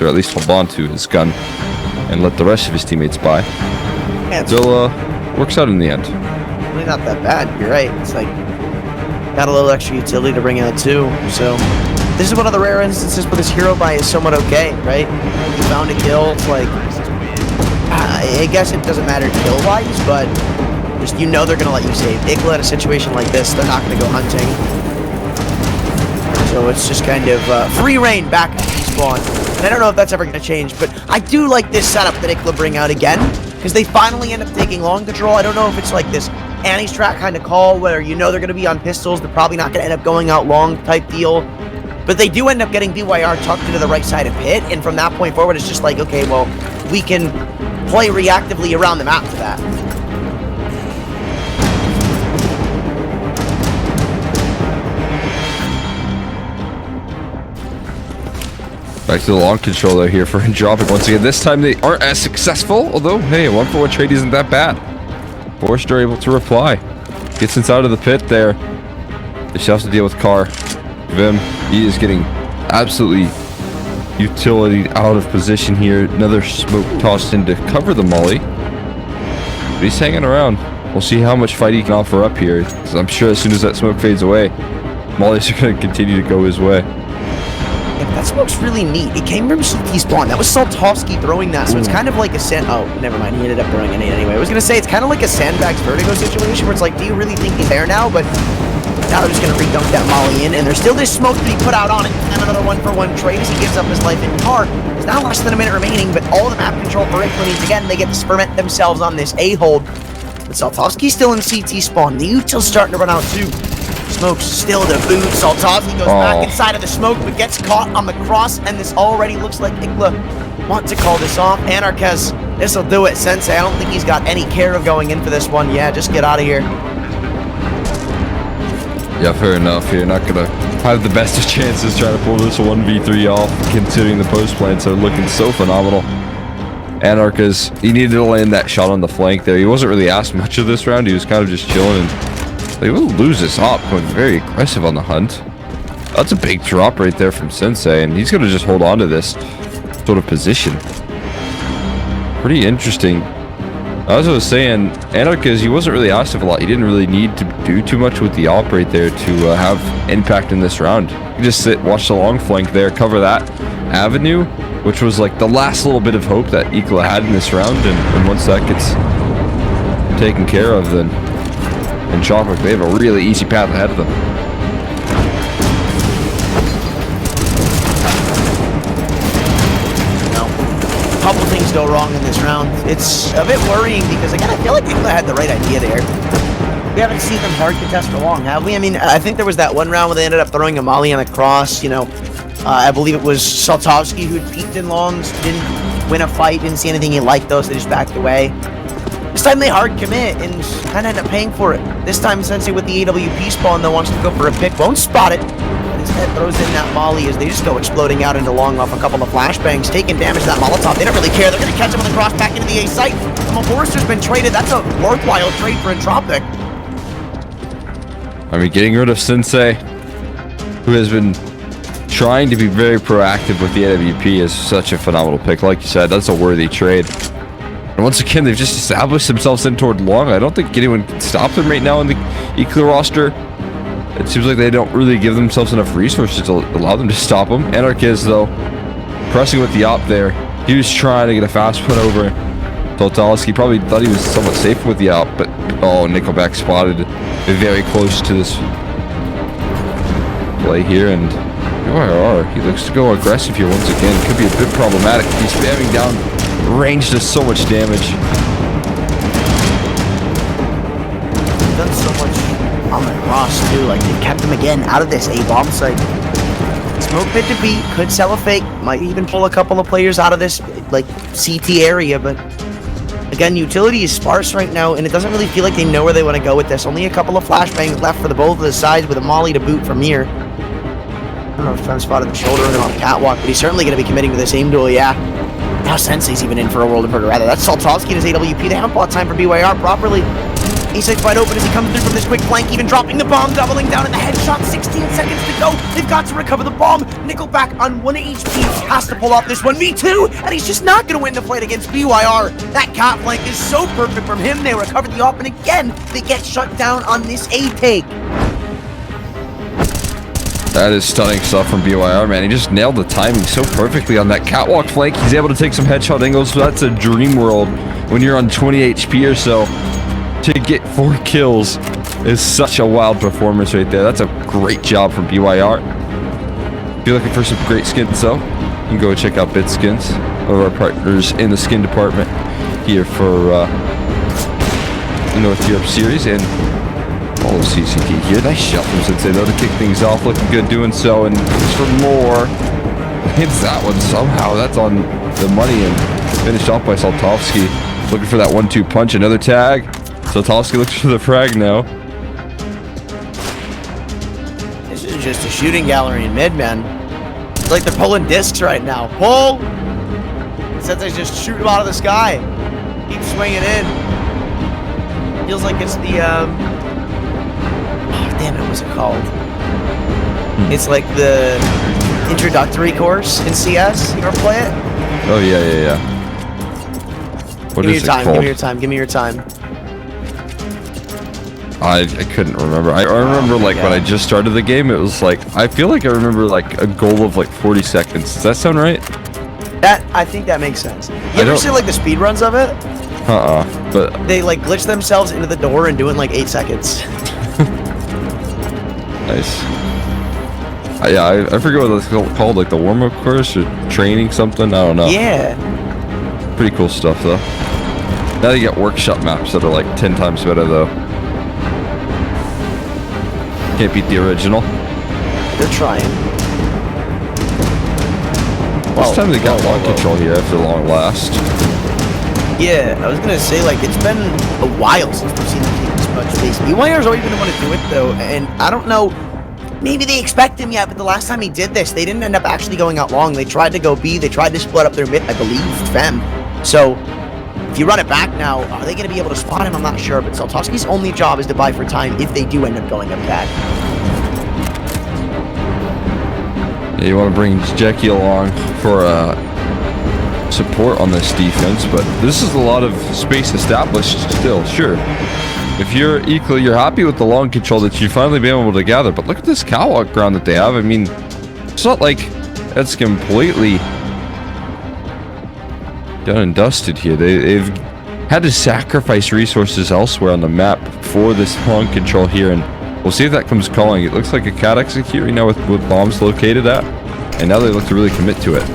or at least hold on to his gun and let the rest of his teammates by. Yeah, Still works out in the end. really not that bad. You're right. It's like got a little extra utility to bring out too. So this is one of the rare instances where this hero buy is somewhat okay, right? You found a kill. It's like I guess it doesn't matter kill wise, but just you know they're gonna let you save. Igla in a situation like this, they're not gonna go hunting. So it's just kind of free reign back to spawn. And I don't know if that's ever gonna change, but I do like this setup that Igla bring out again, because they finally end up taking long control. I don't know if it's like this Annie's track kind of call where you know they're going to be on pistols, they're probably not going to end up going out long type deal, but they do end up getting BYR tucked into the right side of pit, and from that point forward it's just like, okay, well, we can play reactively around the map to that. Back to the long controller here for Andropic once again. This time they aren't as successful, although, hey, a 1-for-1 trade isn't that bad. Forrester able to reply. Gets inside of the pit there. They still have to deal with Carr. Vim, he is getting absolutely utility out of position here. Another smoke tossed in to cover the molly. But he's hanging around. We'll see how much fight he can offer up here, because I'm sure as soon as that smoke fades away, mollies are going to continue to go his way. Yeah, that smoke's really neat. It came from CT spawn. That was Saltovsky throwing that, so it's kind of like a sand. Oh, never mind. He ended up throwing a nade anyway. I was gonna say it's kind of like a sandbags vertigo situation where it's like, do you really think he's there now? But now they're just gonna redunk that molly in, and there's still this smoke to be put out on it. And another 1-for-1 trade as he gives up his life in Car. There's now less than a minute remaining, but all the map control for Igla means again they get to ferment themselves on this A-hold. But Saltovsky's still in CT spawn. The util's starting to run out too. Smoke's still to boot. Saltovsky goes back inside of the smoke, but gets caught on the cross, and this already looks like Igla want to call this off. Anarchez, this'll do it. Sensei, I don't think he's got any care of going in for this one. Yeah, just get out of here. Yeah, fair enough. You're not gonna have the best of chances trying to pull this 1v3 off, considering the post plants are looking so phenomenal. Anarchez, he needed to land that shot on the flank there. He wasn't really asked much of this round. He was kind of just chilling, and they will lose this op, going very aggressive on the hunt. That's a big drop right there from Sensei, and he's going to just hold on to this sort of position. Pretty interesting. As I was saying, Anarchez, he wasn't really asked of a lot. He didn't really need to do too much with the op right there to have impact in this round. You just sit, watch the long flank there, cover that avenue, which was like the last little bit of hope that Igla had in this round, and once that gets taken care of, then and Andropic, they have a really easy path ahead of them. A couple things go wrong in this round. It's a bit worrying because, again, I feel like Igla had the right idea there. We haven't seen them hard contest for long, have we? I mean, I think there was that one round where they ended up throwing a molly on a cross, you know. I believe it was Saltovsky who peeked in longs, didn't win a fight, didn't see anything he liked those, they just backed away. This time they hard commit and kind of end up paying for it. This time Sensei with the AWP spawn though wants to go for a pick, won't spot it, but instead throws in that molly as they just go exploding out into long off a couple of flashbangs, taking damage to that Molotov. They don't really care. They're going to catch him on the cross back into the A site. Forrester's been traded. That's a worthwhile trade for Andropic. I mean, getting rid of Sensei, who has been trying to be very proactive with the AWP, is such a phenomenal pick. Like you said, that's a worthy trade. And once again, they've just established themselves in toward long. I don't think anyone can stop them right now in the Igla roster. It seems like they don't really give themselves enough resources to allow them to stop them. Anarchez, though, pressing with the op there. He was trying to get a fast one over. Saltovsky probably thought he was somewhat safe with the op, but oh, Nickelback spotted very close to this play here, and he looks to go aggressive here once again. Could be a bit problematic. He's spamming down. Range does so much damage. Done so much on the cross too, like they kept him again out of this A-bomb site. Smoke pit to beat, could sell a fake, might even pull a couple of players out of this like CT area, but again, utility is sparse right now, and it doesn't really feel like they know where they want to go with this. Only a couple of flashbangs left for both of the sides with a molly to boot from here. I don't know if Fem spotted the shoulder and on the catwalk, but he's certainly going to be committing to this aim duel, yeah. Now Sensei's even in for a world of hurt, rather. That's Saltovsky and his AWP. They haven't bought time for BYR properly. Eastside's wide open as he comes through from this quick flank, even dropping the bomb, doubling down in the headshot. 16 seconds to go. They've got to recover the bomb. Nickelback on 1 HP has to pull off this one. Me too, and he's just not going to win the fight against BYR. That cat flank is so perfect from him. They recover the op, and again, they get shut down on this A take. That is stunning stuff from BYR, man. He just nailed the timing so perfectly on that catwalk flank. He's able to take some headshot angles, so that's a dream world when you're on 20 HP or so. To get 4 kills is such a wild performance right there. That's a great job from BYR. If you're looking for some great skins, though, you can go check out BitSkins, one of our partners in the skin department here for the North Europe series, and all of CCT here. Nice shot from Sensei, though, to kick things off. Looking good doing so, and for more. Hits that one somehow. That's on the money and finished off by Saltovsky. Looking for that 1-2 punch. Another tag. Saltovsky looks for the frag now. This is just a shooting gallery in mid, man. It's like they're pulling discs right now. Pull! Sensei's just shooting them out of the sky. Keep swinging in. Feels like it's the, oh, damn it, what's it called? It's like the introductory course in CS. You ever play it? Oh, yeah. What is it called? Give me your time. Give me your time. I couldn't remember. I remember like when I just started the game, it was like, I feel like I remember like a goal of like 40 seconds. Does that sound right? I think that makes sense. You ever see like the speed runs of it? But they like glitch themselves into the door and do it in like 8 seconds. Nice. Yeah, I forget what it's called, like the warm-up course or training something. I don't know. Yeah. Pretty cool stuff though. Now you get workshop maps that are like 10 times better though. Can't beat the original. They're trying. Last time they got long control here after long last. Yeah, I was gonna say, like, it's been a while since we've seen them take this much space. BYR's always gonna want to do it though, and I don't know, maybe they expect him yet, but the last time he did this, they didn't end up actually going out long. They tried to go B, they tried to split up their mid, I believe, Fem. So, if you run it back now, are they gonna be able to spot him? I'm not sure, but Saltovsky's only job is to buy for time if they do end up going up that. Yeah, you want to bring Jackie along for support on this defense, but this is a lot of space established still, sure. If you're equal, you're happy with the long control that you've finally been able to gather, but look at this catwalk ground that they have. I mean, it's not like that's completely done and dusted here. They've had to sacrifice resources elsewhere on the map for this long control here, and we'll see if that comes calling. It looks like a cat execute right now with bombs located at, and now they look to really commit to it.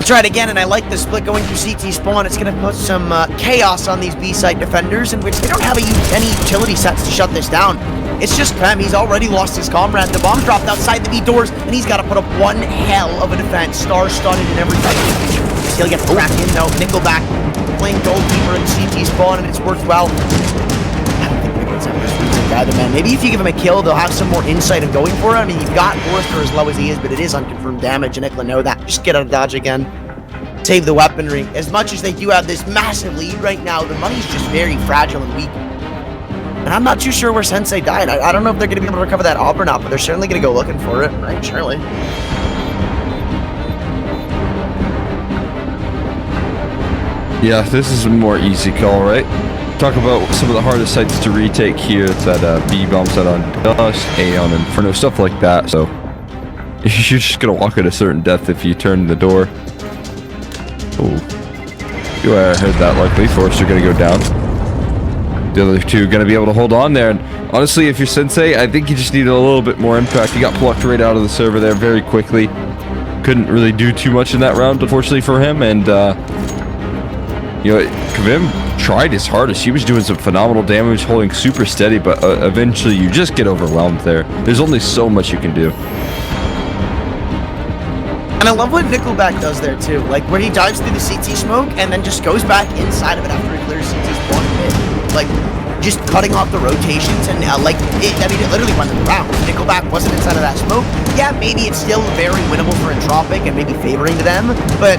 Try it again, and I like the split going through CT spawn. It's going to put some chaos on these B-side defenders, in which they don't have any utility sets to shut this down. It's just Prem. He's already lost his comrade. The bomb dropped outside the B doors, and he's got to put up one hell of a defense. Star-studded and everything. He'll get cracked in, though. Nickelback playing goalkeeper in CT spawn, and it's worked well. I don't think Nickelback's ever this week either, man. Maybe if you give him a kill, they'll have some more insight of going for it. I mean, you've got Forrester as low as he is, but it is unconfirmed damage, and Nickel know that. Just get out of dodge again. Save the weaponry. As much as they do have this massive lead right now, the money's just very fragile and weak. And I'm not too sure where Sensei died. I don't know if they're going to be able to recover that op or not, but they're certainly going to go looking for it, right? Surely. Yeah, this is a more easy call, right? Talk about some of the hardest sites to retake here. It's that B-bomb set on Dust, A on Inferno, stuff like that. So you're just going to walk at a certain depth if you turn the door. Oh, you heard that likely. Forrester going to go down. The other two going to be able to hold on there. And honestly, if you're Sensei, I think you just need a little bit more impact. He got plucked right out of the server there very quickly. Couldn't really do too much in that round, unfortunately for him. And, you know, Kavim tried his hardest. He was doing some phenomenal damage, holding super steady, but eventually you just get overwhelmed there. There's only so much you can do. And I love what Nickelback does there too, like where he dives through the CT smoke and then just goes back inside of it after he clears CT spawn mid, like just cutting off the rotations and like it literally went around. If Nickelback wasn't inside of that smoke, yeah, maybe it's still very winnable for Entropic and maybe favoring to them, but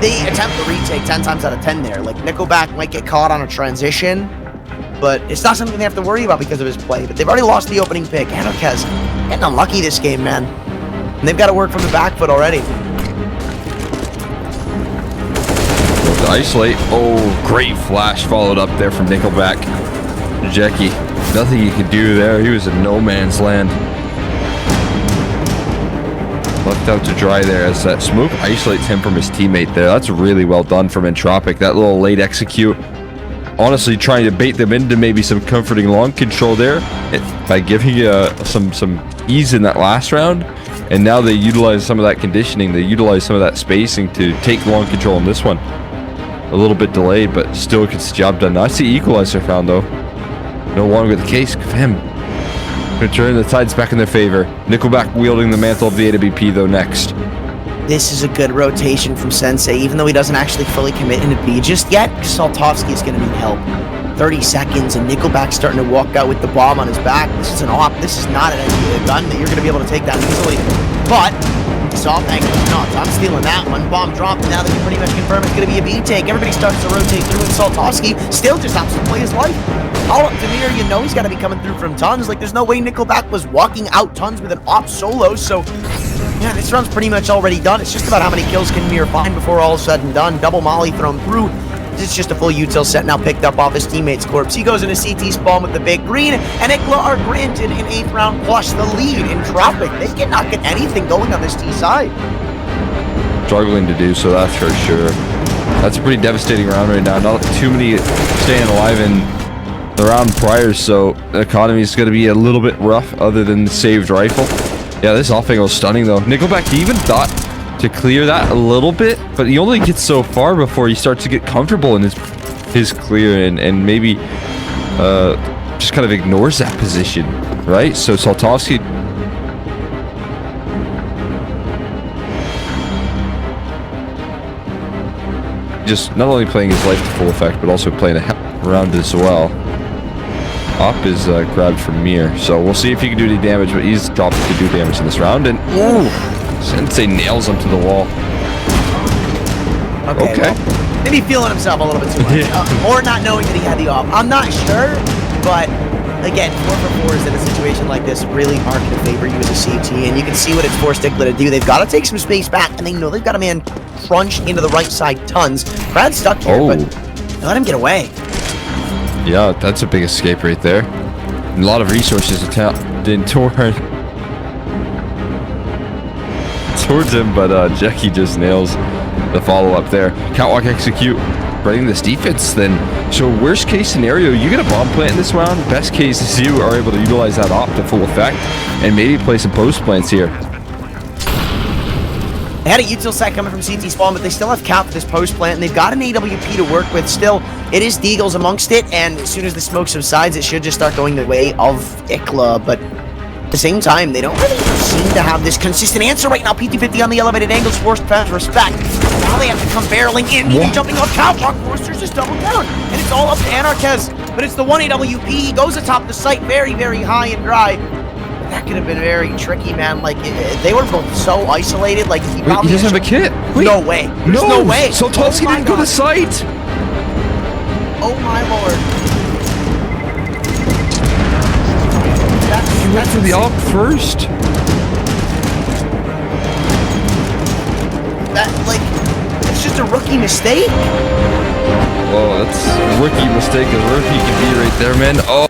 they attempt the retake 10 times out of 10 there. Like, Nickelback might get caught on a transition, but it's not something they have to worry about because of his play. But they've already lost the opening pick. Anarchaz getting unlucky this game, man. And they've got to work from the back foot already. To isolate. Oh, great flash followed up there from Nickelback. Jackie, nothing he could do there. He was in no man's land. Left out to dry there as that smoke isolates him from his teammate there. That's really well done from Entropic. That little late execute. Honestly, trying to bait them into maybe some comforting long control there by giving some ease in that last round. And now they utilize some of that conditioning. They utilize some of that spacing to take long control in this one. A little bit delayed, but still gets the job done. That's the equalizer found, though. No longer the case of him. Gonna turn the tides back in their favor. Nickelback wielding the mantle of the AWP, though, next. This is a good rotation from Sensei, even though he doesn't actually fully commit into B just yet. Saltovsky is going to need help. 30 seconds, and Nickelback's starting to walk out with the bomb on his back. This is an op. This is not a gun that you're going to be able to take that easily. But SoftBank is not. I'm stealing that one. Bomb dropped, and now they can pretty much confirm it's going to be a B take. Everybody starts to rotate through, and Saltovsky still just has to play his life. All up to Mir, you know he's got to be coming through from Tons. Like, there's no way Nickelback was walking out Tons with an op solo, so yeah, this round's pretty much already done. It's just about how many kills can Mir find before all is said and done. Double molly thrown through. It's just a full util set now picked up off his teammate's corpse. He goes into CT spawn with the big green, and Ikla are granted an 8th round plus the lead in Tropic. They cannot get anything going on this T side. Struggling to do so, that's for sure. That's a pretty devastating round right now. Not too many staying alive in the round prior, so the economy is going to be a little bit rough other than the saved rifle. Yeah, this offing was stunning, though. Nickelback even thought to clear that a little bit, but he only gets so far before he starts to get comfortable in his clear and maybe just kind of ignores that position, right? So Saltovsky just not only playing his life to full effect, but also playing a hell around as well. Op is grabbed from Mir, so we'll see if he can do any damage, but he's dropped to do damage in this round, and ooh, Sensei nails him to the wall. Okay. Well, maybe feeling himself a little bit too much, or not knowing that he had the op. I'm not sure, but again, 4-for-4s in a situation like this really aren't going to favor you as a CT, and you can see what it's forced Ikla to do. They've got to take some space back, and they know they've got a man crunch into the right side Tons. Brad's stuck here, but they let him get away. Yeah, that's a big escape right there. And a lot of resources towards him, but Jackie just nails the follow-up there. Catwalk execute, running this defense then. So worst case scenario, you get a bomb plant in this round. Best case is you are able to utilize that op to full effect and maybe play some post plants here. They had a util set coming from CT spawn, but they still have cap for this post plant, and they've got an AWP to work with still. It is Deagles amongst it, and as soon as the smoke subsides, it should just start going the way of Ikla, but at the same time, they don't really seem to have this consistent answer right now. PT50 on the elevated angles, forced past respect. Now they have to come barreling in, even jumping off catwalk. Forcers just double down, and it's all up to Anarchaz, but it's the one AWP. He goes atop the site very, very high and dry. That could have been very tricky, man. Like, they were both so isolated. Like, he doesn't have a kit. Wait. No way. There's no way. So Saltovsky didn't go to site. Oh my lord. He went for the op first. That, like, it's just a rookie mistake. Oh, that's a rookie mistake. A rookie can be right there, man. Oh.